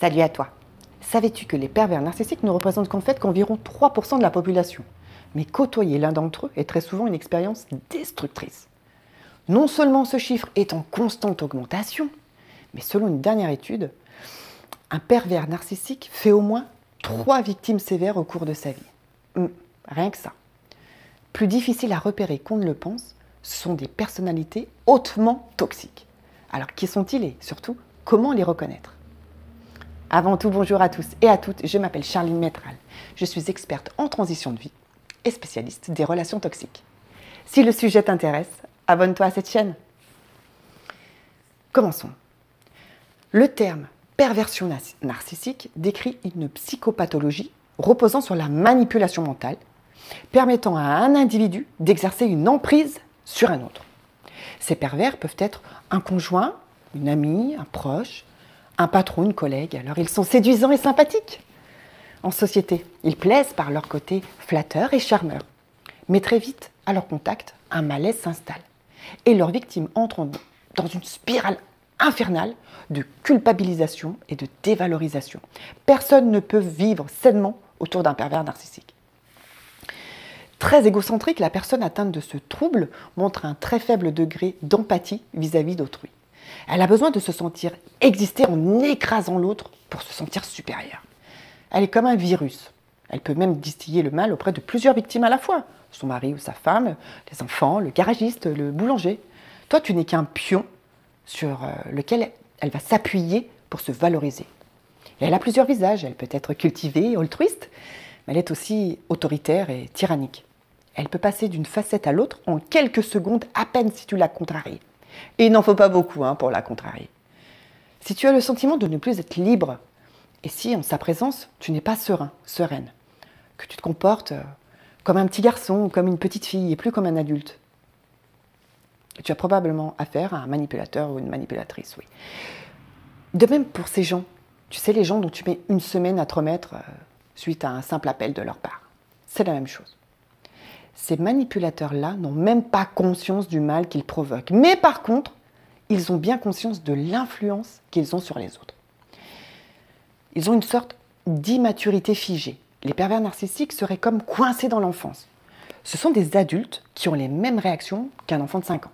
Salut à toi. Savais-tu que les pervers narcissiques ne représentent qu'en fait qu'environ 3% de la population, mais côtoyer l'un d'entre eux est très souvent une expérience destructrice. Non seulement ce chiffre est en constante augmentation, mais selon une dernière étude, un pervers narcissique fait au moins 3 victimes sévères au cours de sa vie. Rien que ça. Plus difficile à repérer qu'on ne le pense, ce sont des personnalités hautement toxiques. Alors qui sont-ils et surtout, comment les reconnaître ? Avant tout, bonjour à tous et à toutes, je m'appelle Charline Métral. Je suis experte en transition de vie et spécialiste des relations toxiques. Si le sujet t'intéresse, abonne-toi à cette chaîne. Commençons. Le terme perversion narcissique décrit une psychopathologie reposant sur la manipulation mentale, permettant à un individu d'exercer une emprise sur un autre. Ces pervers peuvent être un conjoint, une amie, un proche, un patron, une collègue. Alors ils sont séduisants et sympathiques. En société, ils plaisent par leur côté flatteur et charmeur. Mais très vite, à leur contact, un malaise s'installe. Et leurs victimes entrent dans une spirale infernale de culpabilisation et de dévalorisation. Personne ne peut vivre sainement autour d'un pervers narcissique. Très égocentrique, la personne atteinte de ce trouble montre un très faible degré d'empathie vis-à-vis d'autrui. Elle a besoin de se sentir exister en écrasant l'autre pour se sentir supérieure. Elle est comme un virus. Elle peut même distiller le mal auprès de plusieurs victimes à la fois. Son mari ou sa femme, les enfants, le garagiste, le boulanger. Toi, tu n'es qu'un pion sur lequel elle va s'appuyer pour se valoriser. Et elle a plusieurs visages. Elle peut être cultivée, altruiste, mais elle est aussi autoritaire et tyrannique. Elle peut passer d'une facette à l'autre en quelques secondes, à peine si tu la contraries. Et il n'en faut pas beaucoup pour la contrarier. Si tu as le sentiment de ne plus être libre, et si en sa présence, tu n'es pas serein, sereine, que tu te comportes comme un petit garçon ou comme une petite fille et plus comme un adulte, tu as probablement affaire à un manipulateur ou une manipulatrice, oui. De même pour ces gens, tu sais, les gens dont tu mets une semaine à te remettre suite à un simple appel de leur part. C'est la même chose. Ces manipulateurs-là n'ont même pas conscience du mal qu'ils provoquent. Mais par contre, ils ont bien conscience de l'influence qu'ils ont sur les autres. Ils ont une sorte d'immaturité figée. Les pervers narcissiques seraient comme coincés dans l'enfance. Ce sont des adultes qui ont les mêmes réactions qu'un enfant de 5 ans.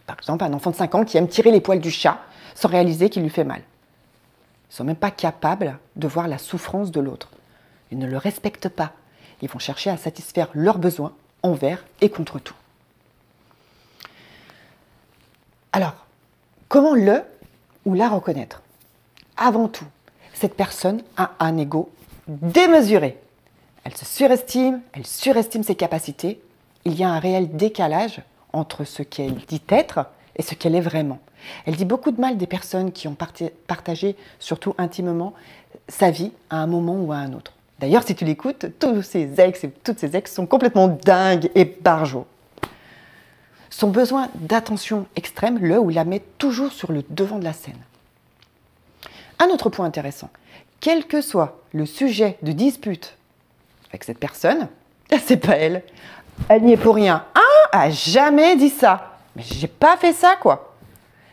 Par exemple, un enfant de 5 ans qui aime tirer les poils du chat sans réaliser qu'il lui fait mal. Ils ne sont même pas capables de voir la souffrance de l'autre. Ils ne le respectent pas. Ils vont chercher à satisfaire leurs besoins envers et contre tout. Alors, comment le ou la reconnaître ? Avant tout, cette personne a un ego démesuré. Elle se surestime, elle surestime ses capacités. Il y a un réel décalage entre ce qu'elle dit être et ce qu'elle est vraiment. Elle dit beaucoup de mal des personnes qui ont partagé, surtout intimement, sa vie à un moment ou à un autre. D'ailleurs, si tu l'écoutes, tous ses ex et toutes ses ex sont complètement dingues et barjots. Son besoin d'attention extrême le ou la met toujours sur le devant de la scène. Un autre point intéressant, quel que soit le sujet de dispute avec cette personne, c'est pas elle. Elle n'y est pour rien. Elle a jamais dit ça. Mais j'ai pas fait ça, quoi.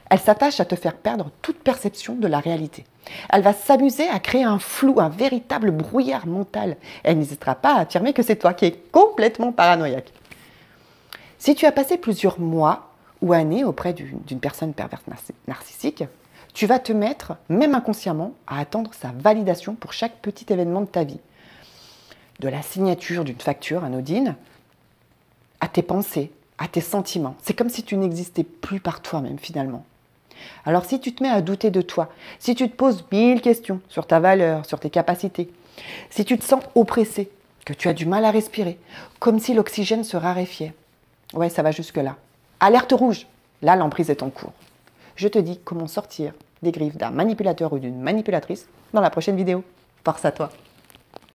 Elle s'attache à te faire perdre toute perception de la réalité. Elle va s'amuser à créer un flou, un véritable brouillard mental. Elle n'hésitera pas à affirmer que c'est toi qui es complètement paranoïaque. Si tu as passé plusieurs mois ou années auprès d'une personne perverse narcissique, tu vas te mettre, même inconsciemment, à attendre sa validation pour chaque petit événement de ta vie. De la signature d'une facture anodine à tes pensées, à tes sentiments. C'est comme si tu n'existais plus par toi-même finalement. Alors si tu te mets à douter de toi, si tu te poses 1000 questions sur ta valeur, sur tes capacités, si tu te sens oppressé, que tu as du mal à respirer, comme si l'oxygène se raréfiait, ouais, ça va jusque-là. Alerte rouge, là l'emprise est en cours. Je te dis comment sortir des griffes d'un manipulateur ou d'une manipulatrice dans la prochaine vidéo. Force à toi!